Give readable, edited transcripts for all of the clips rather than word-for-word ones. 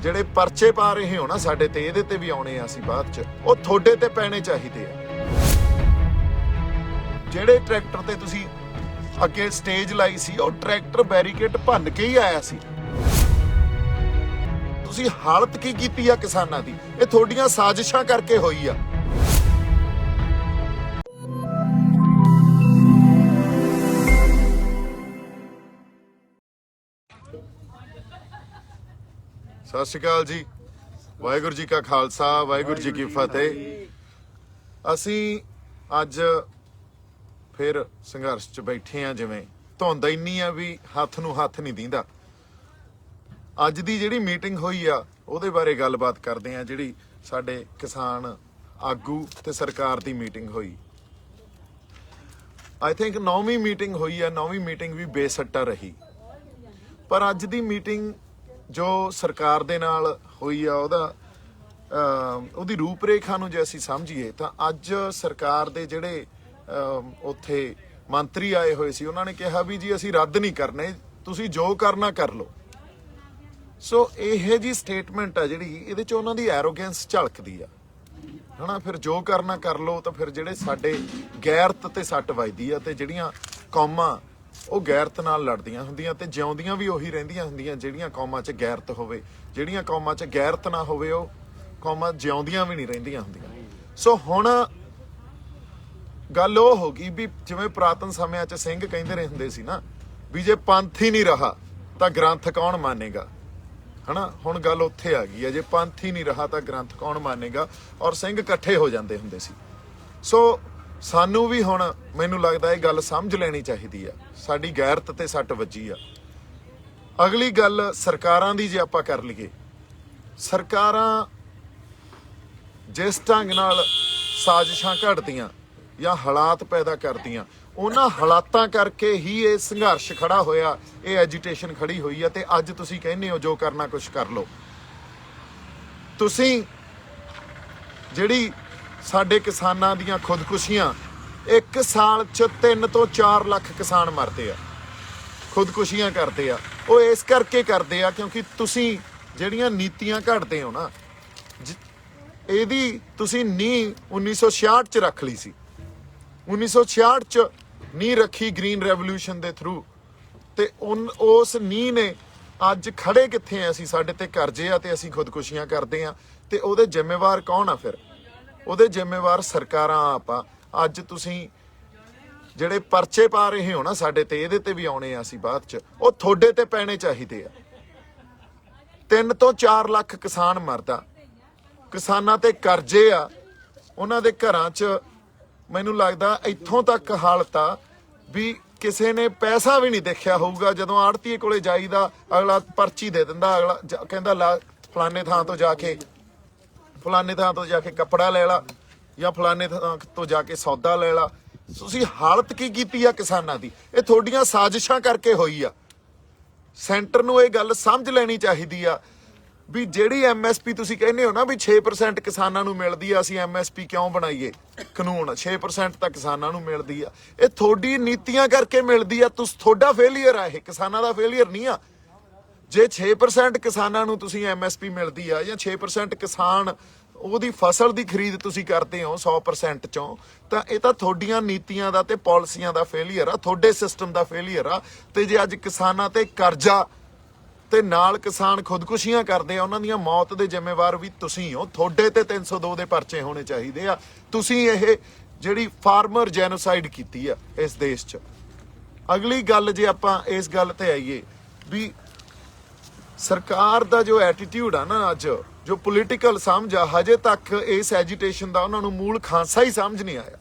ਜਿਹੜੇ ਪਰਚੇ ਪਾ ਰਹੇ ਹੋ ਨਾ ਸਾਡੇ ਤੇ, ਇਹਦੇ ਤੇ ਵੀ ਆਉਣੇ ਆ ਅਸੀਂ ਬਾਅਦ ਚ, ਉਹ ਤੁਹਾਡੇ ਤੇ ਪੈਣੇ ਚਾਹੀਦੇ ਆ। ਜਿਹੜੇ ਟਰੈਕਟਰ ਤੇ ਤੁਸੀਂ ਅੱਗੇ ਸਟੇਜ ਲਾਈ ਸੀ, ਉਹ ਟਰੈਕਟਰ ਬੈਰੀਕੇਡ ਭੰਨ ਕੇ ਹੀ ਆਇਆ ਸੀ। ਤੁਸੀਂ ਹਾਲਤ ਕੀ ਕੀਤੀ ਆ ਕਿਸਾਨਾਂ ਦੀ? ਇਹ ਤੁਹਾਡੀਆਂ ਸਾਜ਼ਿਸ਼ਾਂ ਕਰਕੇ ਹੋਈ ਆ। ਸਤਿ ਸ਼੍ਰੀ ਅਕਾਲ ਜੀ। ਵਾਹਿਗੁਰੂ ਜੀ ਕਾ ਖਾਲਸਾ, ਵਾਹਿਗੁਰੂ ਜੀ ਕੀ ਫਤਿਹ। ਅਸੀਂ ਅੱਜ ਫਿਰ ਸੰਘਰਸ਼ 'ਚ ਬੈਠੇ ਆ। ਜਿਵੇਂ ਧੁੰਦ ਇੰਨੀ ਆ ਵੀ ਹੱਥ ਨੂੰ ਹੱਥ ਨਹੀਂ ਦੀਂਦਾ। ਅੱਜ ਦੀ ਜਿਹੜੀ ਮੀਟਿੰਗ ਹੋਈ ਆ ਉਹਦੇ ਬਾਰੇ ਗੱਲਬਾਤ ਕਰਦੇ ਆ। ਜਿਹੜੀ ਸਾਡੇ ਕਿਸਾਨ ਆਗੂ ਤੇ ਸਰਕਾਰ ਦੀ ਮੀਟਿੰਗ ਹੋਈ, ਆਈ ਥਿੰਕ 9ਵੀਂ ਮੀਟਿੰਗ ਹੋਈ ਆ। 9ਵੀਂ ਮੀਟਿੰਗ ਵੀ ਬੇਸੱਟਾ ਰਹੀ, ਪਰ ਅੱਜ ਦੀ ਮੀਟਿੰਗ ਜੋ ਸਰਕਾਰ ਦੇ ਨਾਲ ਹੋਈ ਆ ਉਹਦੀ ਰੂਪਰੇਖਾ ਨੂੰ ਜੇ ਅਸੀਂ ਸਮਝੀਏ ਤਾਂ ਅੱਜ ਸਰਕਾਰ ਦੇ ਜਿਹੜੇ ਉੱਥੇ ਮੰਤਰੀ ਆਏ ਹੋਏ ਸੀ, ਉਹਨਾਂ ਨੇ ਕਿਹਾ ਵੀ ਜੀ ਅਸੀਂ ਰੱਦ ਨਹੀਂ ਕਰਨੇ, ਤੁਸੀਂ ਜੋ ਕਰਨਾ ਕਰ ਲਓ। ਸੋ ਇਹ ਜੀ ਸਟੇਟਮੈਂਟ ਆ ਜਿਹੜੀ, ਇਹਦੇ 'ਚ ਉਹਨਾਂ ਦੀ ਐਰੋਗੈਂਸ ਝਲਕਦੀ ਆ, ਹਨਾ। ਫਿਰ ਜੋ ਕਰਨਾ ਕਰ ਲਓ ਤਾਂ ਫਿਰ ਜਿਹੜੇ ਸਾਡੇ ਗੈਰਤ ਤੇ ਸੱਟ ਵੱਜਦੀ ਆ, ਤੇ ਜਿਹੜੀਆਂ ਕੌਮਾਂ ਉਹ ਗੈਰਤ ਨਾਲ ਲੜਦੀਆਂ ਹੁੰਦੀਆਂ ਤੇ ਜਿਉਂਦੀਆਂ ਵੀ ਉਹੀ ਰਹਿੰਦੀਆਂ ਹੁੰਦੀਆਂ ਜਿਹੜੀਆਂ ਕੌਮਾਂ 'ਚ ਗੈਰਤ ਹੋਵੇ। ਜਿਹੜੀਆਂ ਕੌਮਾਂ 'ਚ ਗੈਰਤ ਨਾ ਹੋਵੇ ਉਹ ਕੌਮਾਂ ਜਿਉਂਦੀਆਂ ਵੀ ਨਹੀਂ ਰਹਿੰਦੀਆਂ ਹੁੰਦੀਆਂ। ਸੋ ਹੁਣ ਗੱਲ ਉਹ ਹੋ ਗਈ ਵੀ ਜਿਵੇਂ ਪੁਰਾਤਨ ਸਮਿਆਂ 'ਚ ਸਿੰਘ ਕਹਿੰਦੇ ਰਹੇ ਹੁੰਦੇ ਸੀ ਨਾ, ਵੀ ਜੇ ਪੰਥ ਹੀ ਨਹੀਂ ਰਹਾ ਤਾਂ ਗ੍ਰੰਥ ਕੌਣ ਮੰਨੇਗਾ, ਹਨਾ। ਹੁਣ ਗੱਲ ਉੱਥੇ ਆ ਗਈ ਹੈ, ਜੇ ਪੰਥ ਹੀ ਨਹੀਂ ਰਹਾ ਤਾਂ ਗ੍ਰੰਥ ਕੌਣ ਮੰਨੇਗਾ, ਔਰ ਸਿੰਘ ਇਕੱਠੇ ਹੋ ਜਾਂਦੇ ਹੁੰਦੇ ਸੀ। ਸੋ ਸਾਨੂੰ ਵੀ ਹੁਣ ਮੈਨੂੰ ਲੱਗਦਾ ਇਹ ਗੱਲ ਸਮਝ ਲੈਣੀ ਚਾਹੀਦੀ ਆ, ਸਾਡੀ ਗੈਰਤ ਤੇ ਸੱਟ ਵੱਜੀ ਆ। ਅਗਲੀ ਗੱਲ ਸਰਕਾਰਾਂ ਦੀ ਜੇ ਆਪਾਂ ਕਰ ਲਈਏ, ਸਰਕਾਰਾਂ ਜਿਸ ਢੰਗ ਨਾਲ ਸਾਜ਼ਿਸ਼ਾਂ ਘੜਦੀਆਂ ਜਾਂ ਹਾਲਾਤ ਪੈਦਾ ਕਰਦੀਆਂ, ਉਹਨਾਂ ਹਾਲਾਤਾਂ ਕਰਕੇ ਹੀ ਇਹ ਸੰਘਰਸ਼ ਖੜਾ ਹੋਇਆ, ਇਹ ਐਜੀਟੇਸ਼ਨ ਖੜੀ ਹੋਈ ਆ। ਤੇ ਅੱਜ ਤੁਸੀਂ ਕਹਿੰਦੇ ਹੋ ਜੋ ਕਰਨਾ ਕੁਛ ਕਰ ਲਓ। ਤੁਸੀਂ ਜਿਹੜੀ ਸਾਡੇ ਕਿਸਾਨਾਂ ਦੀਆਂ ਖੁਦਕੁਸ਼ੀਆਂ, ਇੱਕ ਸਾਲ 'ਚ 3 ਤੋਂ 4 ਲੱਖ ਕਿਸਾਨ ਮਰਦੇ ਆ, ਖੁਦਕੁਸ਼ੀਆਂ ਕਰਦੇ ਆ। ਉਹ ਇਸ ਕਰਕੇ ਕਰਦੇ ਆ ਕਿਉਂਕਿ ਤੁਸੀਂ ਜਿਹੜੀਆਂ ਨੀਤੀਆਂ ਘੜਦੇ ਹੋ ਨਾ, ਇਹਦੀ ਤੁਸੀਂ ਨੀਂਹ 1966 'ਚ ਰੱਖ ਲਈ ਸੀ। 1966 'ਚ ਨੀਂਹ ਰੱਖੀ ਗ੍ਰੀਨ ਰੈਵੋਲੂਸ਼ਨ ਦੇ ਥਰੂ, ਤੇ ਉਸ ਨੀਂਹ ਨੇ ਅੱਜ ਖੜੇ ਕਿੱਥੇ ਆ ਅਸੀਂ? ਸਾਡੇ ਤੇ ਕਰਜ਼ੇ ਆ ਤੇ ਅਸੀਂ ਖੁਦਕੁਸ਼ੀਆਂ ਕਰਦੇ ਆ। ਤੇ ਉਹਦੇ ਜ਼ਿੰਮੇਵਾਰ ਕੌਣ ਆ? ਫਿਰ ਉਹਦੇ ਜ਼ਿੰਮੇਵਾਰ ਸਰਕਾਰਾਂ ਆਪ ਆ। ਅੱਜ ਤੁਸੀਂ ਜਿਹੜੇ ਪਰਚੇ ਪਾ ਰਹੇ ਹੋ ਨਾ ਸਾਡੇ ਤੇ, ਇਹਦੇ ਤੇ ਵੀ ਆਉਣੇ ਆ ਅਸੀਂ ਬਾਅਦ ਚ, ਉਹ ਤੁਹਾਡੇ ਤੇ ਪੈਣੇ ਚਾਹੀਦੇ ਆ। 3 ਤੋਂ 4 ਲੱਖ ਕਿਸਾਨ ਮਰਦਾ, ਕਿਸਾਨਾਂ ਤੇ ਕਰਜ਼ੇ ਆ, ਉਹਨਾਂ ਦੇ ਘਰਾਂ 'ਚ ਮੈਨੂੰ ਲੱਗਦਾ ਇੱਥੋਂ ਤੱਕ ਹਾਲਤ ਆ ਵੀ ਕਿਸੇ ਨੇ ਪੈਸਾ ਵੀ ਨਹੀਂ ਦੇਖਿਆ ਹੋਊਗਾ। ਜਦੋਂ ਆੜਤੀਏ ਕੋਲੇ ਜਾਈਦਾ, ਅਗਲਾ ਪਰਚੀ ਦੇ ਦਿੰਦਾ, ਅਗਲਾ ਕਹਿੰਦਾ ਫਲਾਨੇ ਥਾਂ ਤੋਂ ਜਾ ਕੇ ਕੱਪੜਾ ਲੈ ਲਾ, ਜਾਂ ਫਲਾਨੇ ਥਾਂ ਤੋਂ ਜਾ ਕੇ ਸੌਦਾ ਲੈ ਲਾ। ਤੁਸੀਂ ਹਾਲਤ ਕੀ ਕੀਤੀ ਆ ਕਿਸਾਨਾਂ ਦੀ? ਇਹ ਤੁਹਾਡੀਆਂ ਸਾਜ਼ਿਸ਼ਾਂ ਕਰਕੇ ਹੋਈ ਆ। ਸੈਂਟਰ ਨੂੰ ਇਹ ਗੱਲ ਸਮਝ ਲੈਣੀ ਚਾਹੀਦੀ ਆ ਵੀ ਜਿਹੜੀ MSP ਤੁਸੀਂ ਕਹਿੰਦੇ ਹੋ ਨਾ ਵੀ 6% ਕਿਸਾਨਾਂ ਨੂੰ ਮਿਲਦੀ ਆ, ਅਸੀਂ MSP ਕਿਉਂ ਬਣਾਈਏ? ਕਾਨੂੰਨ 6% ਤਾਂ ਕਿਸਾਨਾਂ ਨੂੰ ਮਿਲਦੀ ਆ, ਇਹ ਤੁਹਾਡੀ ਨੀਤੀਆਂ ਕਰਕੇ ਮਿਲਦੀ ਆ। ਤੁਹਾਡਾ ਫੇਲੀਅਰ ਆ ਇਹ, ਕਿਸਾਨਾਂ ਦਾ ਫੇਲੀਅਰ ਨਹੀਂ ਆ। ਜੇ 6% ਕਿਸਾਨਾਂ ਨੂੰ ਤੁਸੀਂ MSP ਮਿਲਦੀ ਆ, ਜਾਂ 6% ਕਿਸਾਨ ਉਹਦੀ ਫਸਲ ਦੀ ਖਰੀਦ ਤੁਸੀਂ ਕਰਦੇ ਹੋ 100% ਚੋਂ, ਤਾਂ ਇਹ ਤਾਂ ਤੁਹਾਡੀਆਂ ਨੀਤੀਆਂ ਦਾ ਤੇ ਪਾਲਿਸੀਆਂ ਦਾ ਫੇਲੀਅਰ ਆ, ਤੁਹਾਡੇ ਸਿਸਟਮ ਦਾ ਫੇਲੀਅਰ ਆ। ਤੇ ਜੇ ਅੱਜ ਕਿਸਾਨਾਂ ਤੇ ਕਰਜ਼ਾ ਤੇ ਨਾਲ ਕਿਸਾਨ ਖੁਦਕੁਸ਼ੀਆਂ ਕਰਦੇ ਆ, ਉਹਨਾਂ ਦੀਆਂ ਮੌਤ ਦੇ ਜ਼ਿੰਮੇਵਾਰ ਵੀ ਤੁਸੀਂ ਹੋ। ਤੁਹਾਡੇ ਤੇ 302 ਦੇ ਪਰਚੇ ਹੋਣੇ ਚਾਹੀਦੇ ਆ। ਤੁਸੀਂ ਇਹ ਜਿਹੜੀ ਫਾਰਮਰ ਜੈਨੋਸਾਈਡ ਕੀਤੀ ਆ ਇਸ ਦੇਸ਼ 'ਚ। ਅਗਲੀ ਗੱਲ ਜੇ ਆਪਾਂ ਇਸ ਗੱਲ ਤੇ ਆਈਏ ਵੀ ਸਰਕਾਰ ਦਾ ਜੋ ਐਟੀਟਿਊਡ ਆ ਨਾ, ਅੱਜ ਜੋ ਪੋਲੀਟੀਕਲ ਸਮਝ ਆ, ਹਜੇ ਤੱਕ ਇਸ ਐਜੀਟੇਸ਼ਨ ਦਾ ਉਹਨਾਂ ਨੂੰ ਮੂਲ ਖਾਂਸਾ ਹੀ ਸਮਝ ਨਹੀਂ ਆਇਆ।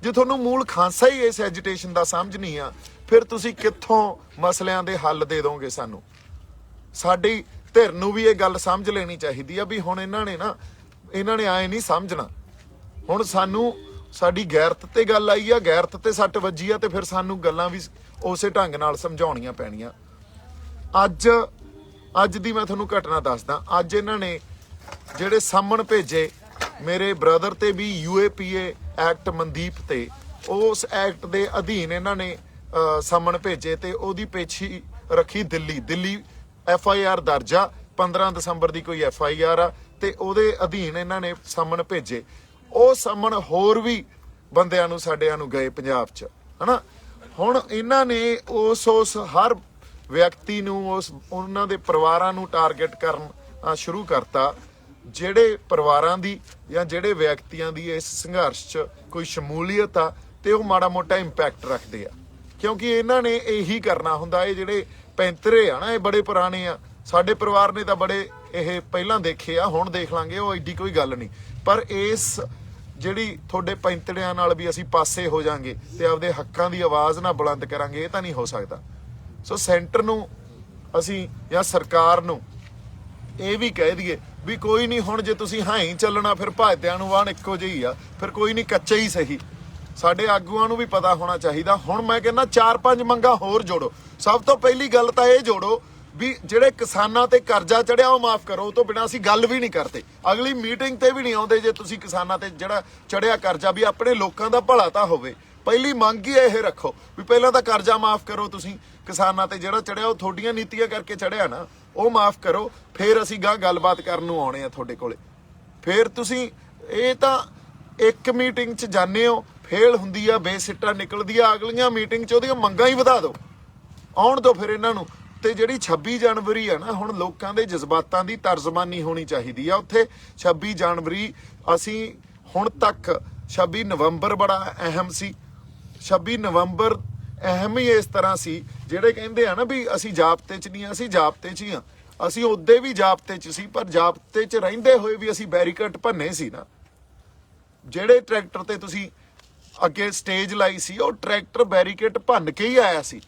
ਜੇ ਤੁਹਾਨੂੰ ਮੂਲ ਖਾਂਸਾ ਹੀ ਇਸ ਐਜੀਟੇਸ਼ਨ ਦਾ ਸਮਝ ਨਹੀਂ ਆ, ਫਿਰ ਤੁਸੀਂ ਕਿੱਥੋਂ ਮਸਲਿਆਂ ਦੇ ਹੱਲ ਦੇ ਦੋਗੇ ਸਾਨੂੰ? ਸਾਡੀ ਧਿਰ ਨੂੰ ਵੀ ਇਹ ਗੱਲ ਸਮਝ ਲੈਣੀ ਚਾਹੀਦੀ ਆ ਵੀ ਹੁਣ ਇਹਨਾਂ ਨੇ ਆਏ ਨਹੀਂ ਸਮਝਣਾ। ਹੁਣ ਸਾਨੂੰ ਸਾਡੀ ਗੈਰਤ ਤੇ ਗੱਲ ਆਈ ਆ, ਗੈਰਤ ਤੇ ਸੱਟ ਵੱਜੀ ਆ, ਤੇ ਫਿਰ ਸਾਨੂੰ ਗੱਲਾਂ ਵੀ ਉਸੇ ਢੰਗ ਨਾਲ ਸਮਝਾਉਣੀਆਂ ਪੈਣੀਆਂ। ਅੱਜ ਦੀ ਮੈਂ ਤੁਹਾਨੂੰ ਘਟਨਾ ਦੱਸਦਾ। ਅੱਜ ਇਹਨਾਂ ਨੇ ਜਿਹੜੇ ਸਾਹਮਣ ਭੇਜੇ ਮੇਰੇ ਬ੍ਰਦਰ ਤੇ ਵੀ UAPA ਐਕਟ ਮਨਦੀਪ ਤੇ, ਉਸ ਐਕਟ ਦੇ ਅਧੀਨ ਇਹਨਾਂ ਨੇ ਸਾਹਮਣ ਭੇਜੇ ਤੇ ਉਹਦੀ ਪੇਸ਼ੀ ਰੱਖੀ ਦਿੱਲੀ FIR ਦਰਜ ਆ 15 ਦਸੰਬਰ ਦੀ ਕੋਈ FIR ਆ ਤੇ ਉਹਦੇ ਅਧੀਨ ਇਹਨਾਂ ਨੇ ਸਮਨ ਭੇਜੇ। ਉਹ ਸਮਨ ਹੋਰ ਵੀ ਬੰਦਿਆਂ ਨੂੰ ਸਾਡਿਆਂ ਨੂੰ ਗਏ ਪੰਜਾਬ 'ਚ, ਹਨਾ। ਹੁਣ ਇਹਨਾਂ ਨੇ ਉਸ ਹਰ ਵਿਅਕਤੀ ਨੂੰ ਉਹਨਾਂ ਦੇ ਪਰਿਵਾਰਾਂ ਨੂੰ ਟਾਰਗੇਟ ਕਰਨ ਸ਼ੁਰੂ ਕਰਤਾ, ਜਿਹੜੇ ਪਰਿਵਾਰਾਂ ਦੀ ਜਾਂ ਜਿਹੜੇ ਵਿਅਕਤੀਆਂ ਦੀ ਇਸ ਸੰਘਰਸ਼ 'ਚ ਕੋਈ ਸ਼ਮੂਲੀਅਤ ਆ ਤੇ ਉਹ ਮਾੜਾ ਮੋਟਾ ਇੰਪੈਕਟ ਰੱਖਦੇ ਆ, ਕਿਉਂਕਿ ਇਹਨਾਂ ਨੇ ਇਹੀ ਕਰਨਾ ਹੁੰਦਾ। ਇਹ ਜਿਹੜੇ ਪੈਂਤਰੇ ਆ ਨਾ, ਇਹ ਬੜੇ ਪੁਰਾਣੇ ਆ। ਸਾਡੇ ਪਰਿਵਾਰ ਨੇ ਤਾਂ ਬੜੇ ਇਹ ਪਹਿਲਾਂ ਦੇਖੇ ਆ, ਹੁਣ ਦੇਖ ਲਾਂਗੇ, ਉਹ ਐਡੀ ਕੋਈ ਗੱਲ ਨਹੀਂ। ਪਰ ਇਸ ਜਿਹੜੀ ਤੁਹਾਡੇ ਪੈਂਤੜਿਆਂ ਨਾਲ ਵੀ ਅਸੀਂ ਪਾਸੇ ਹੋ ਜਾਾਂਗੇ ਤੇ ਆਪਦੇ ਹੱਕਾਂ ਦੀ ਆਵਾਜ਼ ਨਾ ਬੁਲੰਦ ਕਰਾਂਗੇ, ਇਹ ਤਾਂ ਨਹੀਂ ਹੋ ਸਕਦਾ। ਸੋ ਸੈਂਟਰ ਨੂੰ ਅਸੀਂ ਜਾਂ ਸਰਕਾਰ ਨੂੰ ਇਹ ਵੀ ਕਹਿ ਦਈਏ ਵੀ ਕੋਈ ਨਹੀਂ, ਹੁਣ ਜੇ ਤੁਸੀਂ ਹਾਂ ਹੀ ਚੱਲਣਾ ਫਿਰ ਭਾਜਦਿਆਂ ਨੂੰ ਵਾਹਣ ਇੱਕੋ ਜਿਹੀ ਆ, ਫਿਰ ਕੋਈ ਨਹੀਂ, ਕੱਚੇ ਹੀ ਸਹੀ। ਸਾਡੇ ਆਗੂਆਂ ਨੂੰ ਵੀ ਪਤਾ ਹੋਣਾ ਚਾਹੀਦਾ। ਹੁਣ ਮੈਂ ਕਹਿੰਦਾ 4-5 ਮੰਗਾਂ ਹੋਰ ਜੋੜੋ। ਸਭ ਤੋਂ ਪਹਿਲੀ ਗੱਲ ਤਾਂ ਇਹ ਜੋੜੋ ਵੀ ਜਿਹੜੇ ਕਿਸਾਨਾਂ ਤੇ ਕਰਜ਼ਾ ਚੜਿਆ ਉਹ ਮਾਫ ਕਰੋ। ਉਹ ਤੋਂ ਬਿਨਾਂ ਅਸੀਂ ਗੱਲ ਵੀ ਨਹੀਂ ਕਰਦੇ, ਅਗਲੀ ਮੀਟਿੰਗ ਤੇ ਵੀ ਨਹੀਂ ਆਉਂਦੇ ਜੇ ਤੁਸੀਂ ਕਿਸਾਨਾਂ ਤੇ ਜਿਹੜਾ ਚੜਿਆ ਕਰਜ਼ਾ, ਵੀ ਆਪਣੇ ਲੋਕਾਂ ਦਾ ਭਲਾ ਤਾਂ ਹੋਵੇ। ਪਹਿਲੀ ਮੰਗ ਹੀ ਇਹ ਰੱਖੋ ਵੀ ਪਹਿਲਾਂ ਤਾਂ ਕਰਜ਼ਾ ਮਾਫ ਕਰੋ ਤੁਸੀਂ ਕਿਸਾਨਾਂ ਤੇ ਜਿਹੜਾ ਚੜਿਆ, ਉਹ ਤੁਹਾਡੀਆਂ ਨੀਤੀਆਂ ਕਰਕੇ ਚੜਿਆ ਨਾ, ਉਹ ਮਾਫ ਕਰੋ। ਫਿਰ ਅਸੀਂ ਗਾਂ ਗੱਲਬਾਤ ਕਰਨ ਨੂੰ ਆਉਣੇ ਆ ਤੁਹਾਡੇ ਕੋਲੇ। ਫਿਰ ਤੁਸੀਂ ਇਹ ਤਾਂ ਇੱਕ ਮੀਟਿੰਗ 'ਚ ਜਾਂਦੇ ਹੋ, ਫੇਲ ਹੁੰਦੀ ਆ, ਬੇਸਿੱਟਾ ਨਿਕਲਦੀ ਆ, ਅਗਲੀਆਂ ਮੀਟਿੰਗ 'ਚ ਉਹਦੀਆਂ ਮੰਗਾਂ ਹੀ ਵਧਾ ਦਿਓ, ਆਉਣ ਦਿਓ ਫਿਰ ਇਹਨਾਂ ਨੂੰ। ਤੇ ਜਿਹੜੀ 26 ਜਨਵਰੀ ਆ ਨਾ, ਹੁਣ ਲੋਕਾਂ ਦੇ ਜਜ਼ਬਾਤਾਂ ਦੀ ਤਰਜਮਾਨੀ ਹੋਣੀ ਚਾਹੀਦੀ ਆ ਉੱਥੇ। 26 ਜਨਵਰੀ ਅਸੀਂ ਹੁਣ ਤੱਕ 26 ਨਵੰਬਰ ਬੜਾ ਅਹਿਮ ਸੀ। 26 ਨਵੰਬਰ ਅਹਿਮ ਹੀ ਇਸ ਤਰ੍ਹਾਂ ਸੀ, ਜਿਹੜੇ ਕਹਿੰਦੇ ਆ ਨਾ ਵੀ ਅਸੀਂ ਜਾਬਤੇ 'ਚ ਨਹੀਂ, ਅਸੀਂ ਜਾਬਤੇ 'ਚ ਹੀ ਆ। ਅਸੀਂ ਉਦੋਂ ਵੀ ਜਾਬਤੇ 'ਚ ਸੀ, ਪਰ ਜਾਬਤੇ 'ਚ ਰਹਿੰਦੇ ਹੋਏ ਵੀ ਅਸੀਂ ਬੈਰੀਕੇਡ ਭੰਨੇ ਸੀ ਨਾ। ਜਿਹੜੇ ਟਰੈਕਟਰ ਤੇ ਤੁਸੀਂ ਅੱਗੇ ਸਟੇਜ ਲਾਈ ਸੀ, ਉਹ ਟਰੈਕਟਰ ਬੈਰੀਕੇਡ ਭੰਨ ਕੇ ਹੀ ਆਇਆ ਸੀ।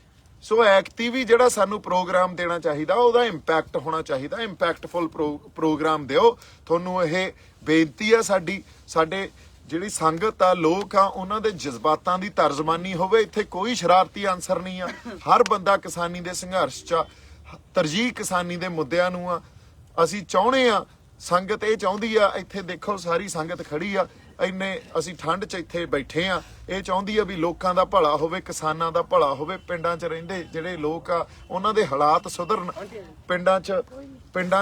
ਸੋ ਐਕਟੀ ਵੀ ਜਿਹੜਾ ਸਾਨੂੰ ਪ੍ਰੋਗਰਾਮ ਦੇਣਾ ਚਾਹੀਦਾ, ਉਹਦਾ ਇੰਪੈਕਟ ਹੋਣਾ ਚਾਹੀਦਾ। ਇੰਪੈਕਟਫੁਲ ਪ੍ਰੋਗਰਾਮ ਦਿਓ। ਤੁਹਾਨੂੰ ਇਹ ਬੇਨਤੀ ਆ ਸਾਡੀ, ਸਾਡੇ ਜਿਹੜੀ ਸੰਗਤ ਆ, ਲੋਕ ਆ, ਉਹਨਾਂ ਦੇ ਜਜ਼ਬਾਤਾਂ ਦੀ ਤਰਜਮਾਨੀ ਹੋਵੇ। ਇੱਥੇ ਕੋਈ ਸ਼ਰਾਰਤੀ ਅਨਸਰ ਨਹੀਂ ਆ। ਹਰ ਬੰਦਾ ਕਿਸਾਨੀ ਦੇ ਸੰਘਰਸ਼ 'ਚ, ਤਰਜੀਹ ਕਿਸਾਨੀ ਦੇ ਮੁੱਦਿਆਂ ਨੂੰ ਆ। ਅਸੀਂ ਚਾਹੁੰਦੇ ਆ, ਸੰਗਤ ਇਹ ਚਾਹੁੰਦੀ ਆ। ਇੱਥੇ ਦੇਖੋ ਸਾਰੀ ਸੰਗਤ ਖੜੀ ਆ, ਇੰਨੇ ਅਸੀਂ ਠੰਡ 'ਚ ਇੱਥੇ ਬੈਠੇ ਆ। ਇਹ ਚਾਹੁੰਦੀ ਆ ਵੀ ਲੋਕਾਂ ਦਾ ਭਲਾ ਹੋਵੇ, ਕਿਸਾਨਾਂ ਦਾ ਭਲਾ ਹੋਵੇ। ਪਿੰਡਾਂ 'ਚ ਰਹਿੰਦੇ ਜਿਹੜੇ ਲੋਕ ਆ, ਉਹਨਾਂ ਦੇ ਹਾਲਾਤ ਸੁਧਰਨ। ਪਿੰਡਾਂ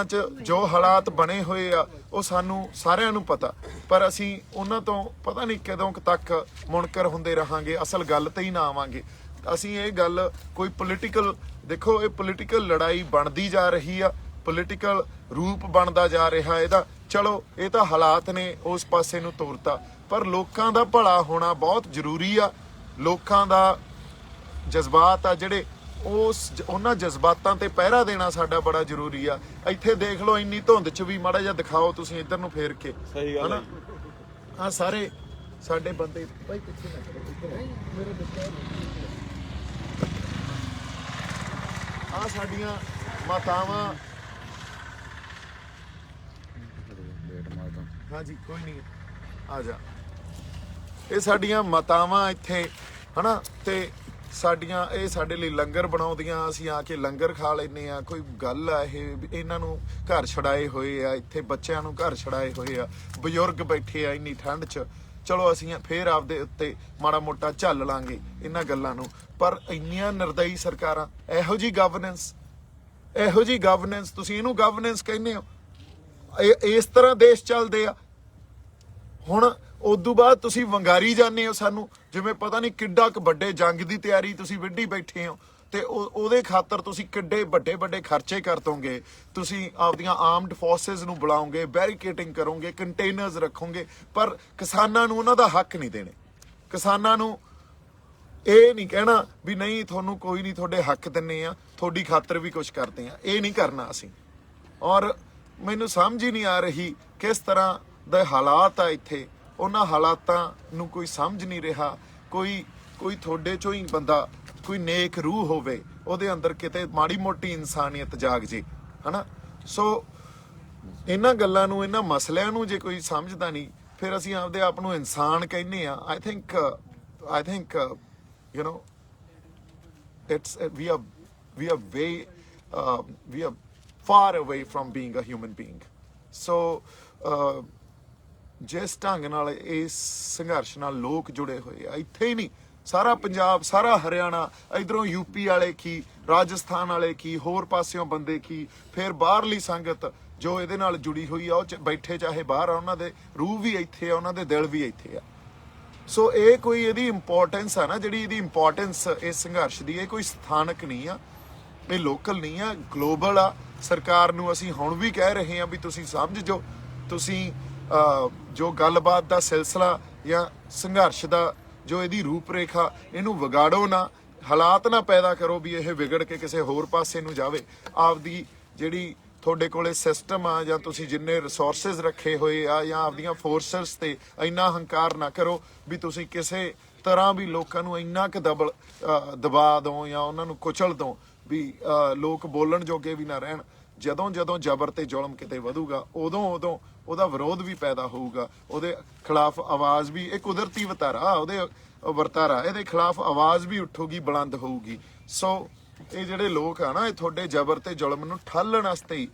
'ਚ ਜੋ ਹਾਲਾਤ ਬਣੇ ਹੋਏ ਆ, ਉਹ ਸਾਨੂੰ ਸਾਰਿਆਂ ਨੂੰ ਪਤਾ, ਪਰ ਅਸੀਂ ਉਹਨਾਂ ਤੋਂ ਪਤਾ ਨਹੀਂ ਕਦੋਂ ਤੱਕ ਮੁਨਕਰ ਹੁੰਦੇ ਰਹਾਂਗੇ, ਅਸਲ ਗੱਲ ਤੇ ਹੀ ਨਾ ਆਵਾਂਗੇ। ਅਸੀਂ ਇਹ ਗੱਲ ਕੋਈ ਪੋਲੀਟੀਕਲ, ਦੇਖੋ ਇਹ ਪੋਲੀਟੀਕਲ ਲੜਾਈ ਬਣਦੀ ਜਾ ਰਹੀ ਆ, ਪੋਲੀਟੀਕਲ ਰੂਪ ਬਣਦਾ ਜਾ ਰਿਹਾ ਇਹਦਾ। ਚਲੋ ਇਹ ਤਾਂ ਹਾਲਾਤ ਨੇ ਉਸ ਪਾਸੇ ਨੂੰ ਤੋਰਤਾ, ਪਰ ਲੋਕਾਂ ਦਾ ਭਲਾ ਹੋਣਾ ਬਹੁਤ ਜ਼ਰੂਰੀ ਆ। ਲੋਕਾਂ ਦਾ ਜਜ਼ਬਾਤ ਆ ਜਿਹੜੇ, ਉਹਨਾਂ ਜਜ਼ਬਾਤਾਂ ਤੇ ਪਹਿਰਾ ਦੇਣਾ ਸਾਡਾ ਬੜਾ ਜ਼ਰੂਰੀ ਆ। ਇੱਥੇ ਦੇਖ ਲਓ ਇੰਨੀ ਧੁੰਦ 'ਚ ਵੀ, ਮਾੜਾ ਜਿਹਾ ਦਿਖਾਓ ਤੁਸੀਂ ਇੱਧਰ ਨੂੰ ਫੇਰ ਕੇ, ਹਨਾ। ਆ ਸਾਰੇ ਸਾਡੇ ਬੰਦੇ ਭਾਈ ਪਿੱਛੇ ਨਾ ਕਰੋ, ਮੇਰੇ ਆ ਸਾਡੀਆਂ ਮਾਤਾਵਾਂ, ਹਾਂਜੀ ਕੋਈ ਨਹੀਂ ਆ ਜਾ, ਇਹ ਸਾਡੀਆਂ ਮਾਤਾਵਾਂ ਇੱਥੇ, ਹਨਾ। ਤੇ ਸਾਡੀਆਂ ਇਹ ਸਾਡੇ ਲਈ ਲੰਗਰ ਬਣਾਉਂਦੀਆਂ, ਅਸੀਂ ਆ ਕੇ ਲੰਗਰ ਖਾ ਲੈਂਦੇ ਆ। ਕੋਈ ਗੱਲ ਆ ਇਹ, ਇਹਨਾਂ ਨੂੰ ਘਰ ਛੜਾਏ ਹੋਏ ਆ, ਇੱਥੇ ਬੱਚਿਆਂ ਨੂੰ ਘਰ ਛੜਾਏ ਹੋਏ ਆ, ਬਜ਼ੁਰਗ ਬੈਠੇ ਆ ਇੰਨੀ ਠੰਡ 'ਚ। ਚਲੋ ਅਸੀਂ ਫੇਰ ਆਪਦੇ ਉੱਤੇ ਮਾੜਾ ਮੋਟਾ ਝੱਲ ਲਾਂਗੇ ਇਹਨਾਂ ਗੱਲਾਂ ਨੂੰ, ਪਰ ਇੰਨੀਆਂ ਨਿਰਦਈ ਸਰਕਾਰਾਂ, ਇਹੋ ਜੀ ਗਵਰਨੈਂਸ, ਤੁਸੀਂ ਇਹਨੂੰ ਗਵਰਨੈਂਸ ਕਹਿੰਦੇ ਹੋ? ਇਸ ਤਰ੍ਹਾਂ ਦੇਸ਼ ਚੱਲਦੇ ਆ। ਹੁਣ ਉਦੋਂ ਬਾਅਦ ਤੁਸੀਂ ਵੰਗਾਰੀ ਜਾਂਦੇ ਹੋ ਸਾਨੂੰ, ਜਿਵੇਂ ਪਤਾ ਨਹੀਂ ਕਿੱਡਾ ਕੁ ਵੱਡੇ ਜੰਗ ਦੀ ਤਿਆਰੀ ਤੁਸੀਂ ਵਿੱਢੀ ਬੈਠੇ ਹੋ, ਤੇ ਉਹਦੇ ਖਾਤਰ ਤੁਸੀਂ ਕਿੱਡੇ ਵੱਡੇ ਖਰਚੇ ਕਰ ਦੋਗੇ। ਤੁਸੀਂ ਆਪਦੀਆਂ ਆਰਮਡ ਫੋਰਸਿਸ ਨੂੰ ਬੁਲਾਓਗੇ, ਬੈਰੀਕੇਟਿੰਗ ਕਰੋਗੇ, ਕੰਟੇਨਰਸ ਰੱਖੋਗੇ, ਪਰ ਕਿਸਾਨਾਂ ਨੂੰ ਉਹਨਾਂ ਦਾ ਹੱਕ ਨਹੀਂ ਦੇਣੇ। ਕਿਸਾਨਾਂ ਨੂੰ ਇਹ ਨਹੀਂ ਕਹਿਣਾ ਵੀ ਨਹੀਂ ਤੁਹਾਨੂੰ ਕੋਈ ਨਹੀਂ, ਤੁਹਾਡੇ ਹੱਕ ਦਿੰਨੇ ਆ, ਤੁਹਾਡੀ ਖਾਤਰ ਵੀ ਕੁਝ ਕਰਦੇ ਆ। ਇਹ ਨਹੀਂ ਕਰਨਾ ਅਸੀਂ। ਔਰ ਮੈਨੂੰ ਸਮਝ ਹੀ ਨਹੀਂ ਆ ਰਹੀ ਕਿਸ ਤਰ੍ਹਾਂ ਦੇ ਹਾਲਾਤ ਆ ਇੱਥੇ, ਉਹਨਾਂ ਹਾਲਾਤਾਂ ਨੂੰ ਕੋਈ ਸਮਝ ਨਹੀਂ ਰਿਹਾ। ਕੋਈ ਤੁਹਾਡੇ ਚੋਂ ਹੀ ਬੰਦਾ, ਕੋਈ ਨੇਕ ਰੂਹ ਹੋਵੇ, ਉਹਦੇ ਅੰਦਰ ਕਿਤੇ ਮਾੜੀ ਮੋਟੀ ਇਨਸਾਨੀਅਤ ਜਾਗ ਜੇ, ਹਨਾ। ਸੋ ਇਹਨਾਂ ਗੱਲਾਂ ਨੂੰ, ਇਹਨਾਂ ਮਸਲਿਆਂ ਨੂੰ ਜੇ ਕੋਈ ਸਮਝਦਾ ਨਹੀਂ, ਫਿਰ ਅਸੀਂ ਆਪਦੇ ਆਪ ਨੂੰ ਇਨਸਾਨ ਕਹਿੰਦੇ ਆ। I think you know, we are far away from being a human being. So ਜਿਸ ਢੰਗ ਨਾਲ ਇਸ ਸੰਘਰਸ਼ ਨਾਲ ਲੋਕ ਜੁੜੇ ਹੋਏ ਆ, ਇੱਥੇ ਹੀ ਨਹੀਂ ਸਾਰਾ ਪੰਜਾਬ, ਸਾਰਾ ਹਰਿਆਣਾ, ਇਧਰੋਂ ਯੂਪੀ ਵਾਲੇ ਕੀ, ਰਾਜਸਥਾਨ ਵਾਲੇ ਕੀ, ਹੋਰ ਪਾਸਿਓਂ ਬੰਦੇ ਕੀ, ਫਿਰ ਬਾਹਰਲੀ ਸੰਗਤ ਜੋ ਇਹਦੇ ਨਾਲ ਜੁੜੀ ਹੋਈ ਆ, ਉਹ ਬੈਠੇ ਚਾਹੇ ਬਾਹਰ ਆ, ਉਹਨਾਂ ਦੇ ਰੂਹ ਵੀ ਇੱਥੇ ਆ, ਉਹਨਾਂ ਦੇ ਦਿਲ ਵੀ ਇੱਥੇ ਆ। ਸੋ ਇਹ ਕੋਈ ਇਹਦੀ ਇੰਪੋਰਟੈਂਸ ਆ ਨਾ, ਜਿਹੜੀ ਇਹਦੀ ਇੰਪੋਰਟੈਂਸ ਇਸ ਸੰਘਰਸ਼ ਦੀ, ਇਹ ਕੋਈ ਸਥਾਨਕ ਨਹੀਂ ਆ, ਇਹ ਲੋਕਲ ਨਹੀਂ ਆ, ਗਲੋਬਲ ਆ। ਸਰਕਾਰ ਨੂੰ ਅਸੀਂ ਹੁਣ ਵੀ ਕਹਿ ਰਹੇ ਹਾਂ ਵੀ ਤੁਸੀਂ ਸਮਝ ਜਾਓ, ਤੁਸੀਂ ਜੋ ਗੱਲਬਾਤ ਦਾ ਸਿਲਸਿਲਾ ਜਾਂ ਸੰਘਰਸ਼ ਦਾ ਜੋ ਇਹਦੀ ਰੂਪਰੇਖਾ, ਇਹਨੂੰ ਵਿਗਾੜੋ ਨਾ, ਹਾਲਾਤ ਨਾ ਪੈਦਾ ਕਰੋ ਵੀ ਇਹ ਵਿਗੜ ਕੇ ਕਿਸੇ ਹੋਰ ਪਾਸੇ ਨੂੰ ਜਾਵੇ। ਆਪਦੀ ਜਿਹੜੀ ਤੁਹਾਡੇ ਕੋਲੇ ਸਿਸਟਮ ਆ, ਜਾਂ ਤੁਸੀਂ ਜਿੰਨੇ ਰਿਸੋਰਸਿਸ ਰੱਖੇ ਹੋਏ ਆ, ਜਾਂ ਆਪਦੀਆਂ ਫੋਰਸਸ ਤੇ ਇੰਨਾ ਹੰਕਾਰ ਨਾ ਕਰੋ ਵੀ ਤੁਸੀਂ ਕਿਸੇ ਤਰ੍ਹਾਂ ਵੀ ਲੋਕਾਂ ਨੂੰ ਇੰਨਾ ਕੁ ਦਬਾ ਦਿਓ ਜਾਂ ਉਹਨਾਂ ਨੂੰ ਕੁਚਲ ਦਿਓ ਵੀ ਲੋਕ ਬੋਲਣ ਜੋਗੇ ਵੀ ਨਾ ਰਹਿਣ। ਜਦੋਂ ਜਦੋਂ ਜ਼ਬਰ ਤੇ ਜ਼ੁਲਮ ਕਿਤੇ ਵਧੂਗਾ, ਉਦੋਂ ਉਦੋਂ ਉਹਦਾ ਵਿਰੋਧ ਵੀ ਪੈਦਾ ਹੋਊਗਾ, ਉਹਦੇ ਖਿਲਾਫ ਆਵਾਜ਼ ਵੀ, ਇਹ ਕੁਦਰਤੀ ਵਰਤਾਰਾ, ਇਹਦੇ ਖਿਲਾਫ ਆਵਾਜ਼ ਵੀ ਉੱਠੂਗੀ, ਬੁਲੰਦ ਹੋਊਗੀ। ਸੋ ਇਹ ਜਿਹੜੇ ਲੋਕ ਆ ਨਾ, ਇਹ ਤੁਹਾਡੇ ਜ਼ਬਰ ਤੇ ਜ਼ੁਲਮ ਨੂੰ ਠਾਲਣ ਵਾਸਤੇ ਹੀ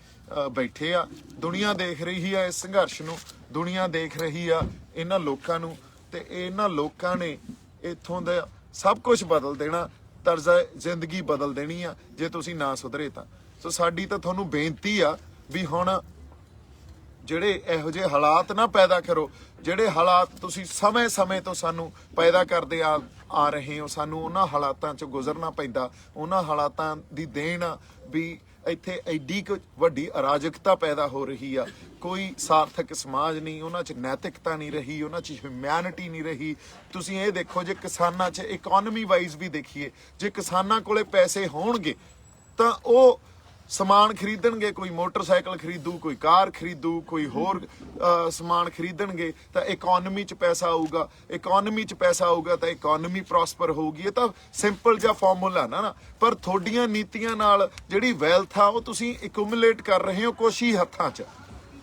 ਬੈਠੇ ਆ। ਦੁਨੀਆ ਦੇਖ ਰਹੀ ਆ ਇਸ ਸੰਘਰਸ਼ ਨੂੰ, ਦੁਨੀਆ ਦੇਖ ਰਹੀ ਆ ਇਹਨਾਂ ਲੋਕਾਂ ਨੂੰ, ਤੇ ਇਹਨਾਂ ਲੋਕਾਂ ਨੇ ਇੱਥੋਂ ਦਾ ਸਭ ਕੁਝ ਬਦਲ ਦੇਣਾ, ਤਰਜ਼ਾ ਜ਼ਿੰਦਗੀ ਬਦਲ ਦੇਣੀ ਆ ਜੇ ਤੁਸੀਂ ਨਾ ਸੁਧਰੇ ਤਾਂ। ਸੋ ਸਾਡੀ ਤਾਂ ਤੁਹਾਨੂੰ ਬੇਨਤੀ ਆ ਵੀ ਹੁਣ ਜਿਹੜੇ ਇਹੋ ਜਿਹੇ ਹਾਲਾਤ ਨਾ ਪੈਦਾ ਕਰੋ, ਜਿਹੜੇ ਹਾਲਾਤ ਤੁਸੀਂ ਸਮੇਂ ਤੋਂ ਸਾਨੂੰ ਪੈਦਾ ਕਰਦੇ ਆ ਰਹੇ ਹੋ, ਸਾਨੂੰ ਉਹਨਾਂ ਹਾਲਾਤਾਂ 'ਚ ਗੁਜ਼ਰਨਾ ਪੈਂਦਾ। ਉਹਨਾਂ ਹਾਲਾਤਾਂ ਦੀ ਦੇਣ ਆ ਵੀ ਇੱਥੇ ਐਡੀ ਕੁ ਵੱਡੀ ਅਰਾਜਕਤਾ ਪੈਦਾ ਹੋ ਰਹੀ ਆ, ਕੋਈ ਸਾਰਥਕ ਸਮਾਜ ਨਹੀਂ, ਉਹਨਾਂ 'ਚ ਨੈਤਿਕਤਾ ਨਹੀਂ ਰਹੀ, ਉਹਨਾਂ 'ਚ ਹਿਊਮੈਨਿਟੀ ਨਹੀਂ ਰਹੀ। ਤੁਸੀਂ ਇਹ ਦੇਖੋ, ਜੇ ਕਿਸਾਨਾਂ 'ਚ ਇਕਨੋਮੀ ਵਾਈਜ਼ ਵੀ ਦੇਖੀਏ, ਜੇ ਕਿਸਾਨਾਂ ਕੋਲੇ ਪੈਸੇ ਹੋਣਗੇ ਤਾਂ ਉਹ ਸਮਾਨ ਖਰੀਦਣਗੇ, ਕੋਈ ਮੋਟਰਸਾਈਕਲ ਖਰੀਦੂ, ਕੋਈ ਕਾਰ ਖਰੀਦੂ, ਕੋਈ ਹੋਰ ਸਮਾਨ ਖਰੀਦਣਗੇ ਤਾਂ ਇਕਨੋਮੀ 'ਚ ਪੈਸਾ ਆਊਗਾ। ਇਕਨੋਮੀ 'ਚ ਪੈਸਾ ਆਊਗਾ ਤਾਂ ਇਕਨੋਮੀ ਪ੍ਰੋਸਪਰ ਹੋਊਗੀ। ਇਹ ਤਾਂ ਸਿੰਪਲ ਜਿਹਾ ਫਾਰਮੂਲਾ ਨਾ, ਪਰ ਤੁਹਾਡੀਆਂ ਨੀਤੀਆਂ ਨਾਲ ਜਿਹੜੀ ਵੈਲਥ ਆ ਉਹ ਤੁਸੀਂ ਐਕੂਮੂਲੇਟ ਕਰ ਰਹੇ ਹੋ ਕੁਛ ਹੀ ਹੱਥਾਂ 'ਚ,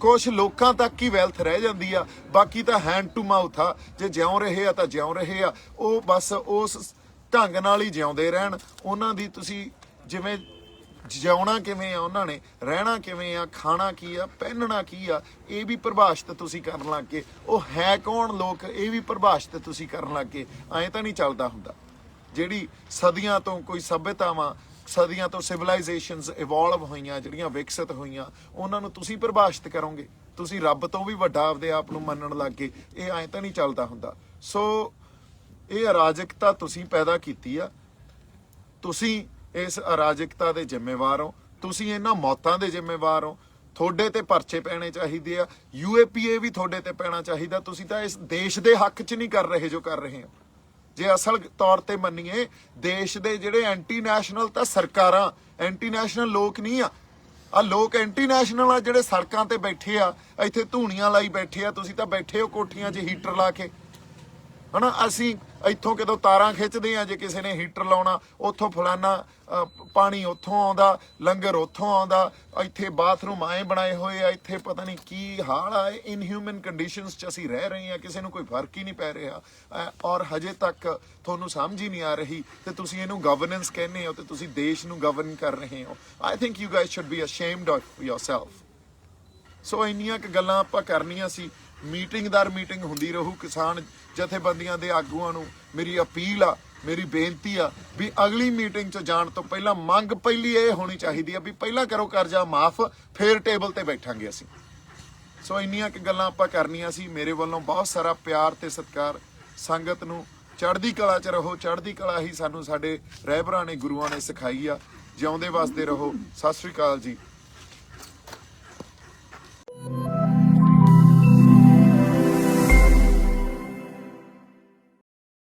ਕੁਛ ਲੋਕਾਂ ਤੱਕ ਹੀ ਵੈਲਥ ਰਹਿ ਜਾਂਦੀ ਆ, ਬਾਕੀ ਤਾਂ ਹੈਂਡ ਟੂ ਮਾਊਥ ਆ। ਜੇ ਜਿਉਂ ਰਹੇ ਆ ਤਾਂ ਜਿਉਂ ਰਹੇ ਆ, ਉਹ ਬਸ ਉਸ ਢੰਗ ਨਾਲ ਹੀ ਜਿਉਂਦੇ ਰਹਿਣ। ਉਹਨਾਂ ਦੀ ਤੁਸੀਂ ਜਿਵੇਂ ਜਿਉਣਾ ਕਿਵੇਂ ਆ, ਉਹਨਾਂ ਨੇ ਰਹਿਣਾ ਕਿਵੇਂ ਆ, ਖਾਣਾ ਕੀ ਆ, ਪਹਿਨਣਾ ਕੀ ਆ, ਇਹ ਵੀ ਪਰਿਭਾਸ਼ਿਤ ਤੁਸੀਂ ਕਰਨ ਲੱਗ ਗਏ। ਉਹ ਹੈ ਕੌਣ ਲੋਕ, ਇਹ ਵੀ ਪਰਿਭਾਸ਼ਿਤ ਤੁਸੀਂ ਕਰਨ ਲੱਗ ਗਏ। ਐਂ ਤਾਂ ਨਹੀਂ ਚੱਲਦਾ ਹੁੰਦਾ। ਜਿਹੜੀ ਸਦੀਆਂ ਤੋਂ ਕੋਈ ਸੱਭਿਅਤਾਵਾਂ, ਸਦੀਆਂ ਤੋਂ ਸਿਵਲਾਈਜੇਸ਼ਨਸ ਇਵੋਲਵ ਹੋਈਆਂ, ਜਿਹੜੀਆਂ ਵਿਕਸਿਤ ਹੋਈਆਂ, ਉਹਨਾਂ ਨੂੰ ਤੁਸੀਂ ਪਰਿਭਾਸ਼ਿਤ ਕਰੋਗੇ। ਤੁਸੀਂ ਰੱਬ ਤੋਂ ਵੀ ਵੱਡਾ ਆਪਦੇ ਆਪ ਨੂੰ ਮੰਨਣ ਲੱਗ ਗਏ। ਇਹ ਐਂ ਤਾਂ ਨਹੀਂ ਚੱਲਦਾ ਹੁੰਦਾ। ਸੋ ਇਹ ਅਰਾਜਕਤਾ ਤੁਸੀਂ ਪੈਦਾ ਕੀਤੀ ਆ, ਤੁਸੀਂ ਇਸ ਅਰਾਜਕਤਾ ਦੇ ਜ਼ਿੰਮੇਵਾਰ ਹੋ, ਤੁਸੀਂ ਇਹਨਾਂ ਮੌਤਾਂ ਦੇ ਜ਼ਿੰਮੇਵਾਰ ਹੋ। ਤੁਹਾਡੇ ਤੇ ਪਰਚੇ ਪੈਣੇ ਚਾਹੀਦੇ ਆ, UAPA ਵੀ ਤੁਹਾਡੇ ਤੇ ਪੈਣਾ ਚਾਹੀਦਾ। ਤੁਸੀਂ ਤਾਂ ਇਸ ਦੇਸ਼ ਦੇ ਹੱਕ 'ਚ ਨਹੀਂ ਕਰ ਰਹੇ ਜੋ ਕਰ ਰਹੇ ਹੋ। ਜੇ ਅਸਲ ਤੌਰ ਤੇ ਮੰਨੀਏ, ਦੇਸ਼ ਦੇ ਜਿਹੜੇ ਐਂਟੀ ਨੈਸ਼ਨਲ ਤਾਂ ਸਰਕਾਰਾਂ, ਐਂਟੀ ਨੈਸ਼ਨਲ ਲੋਕ ਨਹੀਂ ਆ ਲੋਕ ਐਂਟੀ ਨੈਸ਼ਨਲ ਆ ਜਿਹੜੇ ਸੜਕਾਂ ਤੇ ਬੈਠੇ ਆ, ਇੱਥੇ ਧੂਣੀਆਂ ਲਾਈ ਬੈਠੇ ਆ। ਤੁਸੀਂ ਤਾਂ ਬੈਠੇ ਹੋ ਕੋਠੀਆਂ 'ਚ ਹੀਟਰ ਲਾ ਕੇ, ਹਨਾ। ਅਸੀਂ ਇੱਥੋਂ ਕਿਤੋਂ ਤਾਰਾਂ ਖਿੱਚਦੇ ਆ, ਜੇ ਕਿਸੇ ਨੇ ਹੀਟਰ ਲਾਉਣਾ, ਉੱਥੋਂ ਫਲਾਨਾ ਪਾਣੀ ਉੱਥੋਂ ਆਉਂਦਾ, ਲੰਗਰ ਉੱਥੋਂ ਆਉਂਦਾ, ਇੱਥੇ ਬਾਥਰੂਮ ਆਏ ਬਣਾਏ ਹੋਏ ਆ, ਇੱਥੇ ਪਤਾ ਨਹੀਂ ਕੀ ਹਾਲ ਆ। ਇਨਹਿਊਮਨ ਕੰਡੀਸ਼ਨਸ 'ਚ ਅਸੀਂ ਰਹਿ ਰਹੇ ਹਾਂ, ਕਿਸੇ ਨੂੰ ਕੋਈ ਫਰਕ ਹੀ ਨਹੀਂ ਪੈ ਰਿਹਾ, ਔਰ ਹਜੇ ਤੱਕ ਤੁਹਾਨੂੰ ਸਮਝ ਹੀ ਨਹੀਂ ਆ ਰਹੀ ਤੇ ਤੁਸੀਂ ਇਹਨੂੰ ਗਵਰਨੈਂਸ ਕਹਿੰਦੇ ਹੋ ਤੇ ਤੁਸੀਂ ਦੇਸ਼ ਨੂੰ ਗਵਰਨ ਕਰ ਰਹੇ ਹੋ। I think you guys should be ashamed of yourself. So ਇੰਨੀਆਂ ਕੁ ਗੱਲਾਂ ਆਪਾਂ ਕਰਨੀਆਂ ਸੀ। ਮੀਟਿੰਗ ਦਰ ਮੀਟਿੰਗ ਹੁੰਦੀ ਰਹੂ। ਕਿਸਾਨ ਜਥੇਬੰਦੀਆਂ ਦੇ ਆਗੂਆਂ ਨੂੰ ਮੇਰੀ ਅਪੀਲ ਆ, ਮੇਰੀ ਬੇਨਤੀ ਆ ਵੀ ਅਗਲੀ ਮੀਟਿੰਗ 'ਚ ਜਾਣ ਤੋਂ ਪਹਿਲਾਂ ਮੰਗ ਪਹਿਲੀ ਇਹ ਹੋਣੀ ਚਾਹੀਦੀ ਆ ਵੀ ਪਹਿਲਾਂ ਕਰੋ ਕਰਜ਼ਾ ਮਾਫ, ਫਿਰ ਟੇਬਲ ਤੇ ਬੈਠਾਂਗੇ ਅਸੀਂ। ਸੋ ਇੰਨੀਆਂ ਕੁ ਗੱਲਾਂ ਆਪਾਂ ਕਰਨੀਆਂ ਸੀ। ਮੇਰੇ ਵੱਲੋਂ ਬਹੁਤ ਸਾਰਾ ਪਿਆਰ ਤੇ ਸਤਿਕਾਰ। ਸੰਗਤ ਨੂੰ ਚੜ੍ਹਦੀ ਕਲਾ 'ਚ ਰਹੋ। ਚੜ੍ਹਦੀ ਕਲਾ ਹੀ ਸਾਨੂੰ ਸਾਡੇ ਰਹਿਬਰਾਂ ਨੇ, ਗੁਰੂਆਂ ਨੇ ਸਿਖਾਈ ਆ। ਜਿਉਂਦੇ ਵਸਦੇ ਰਹੋ। ਸਤਿ ਸ੍ਰੀ ਅਕਾਲ ਜੀ।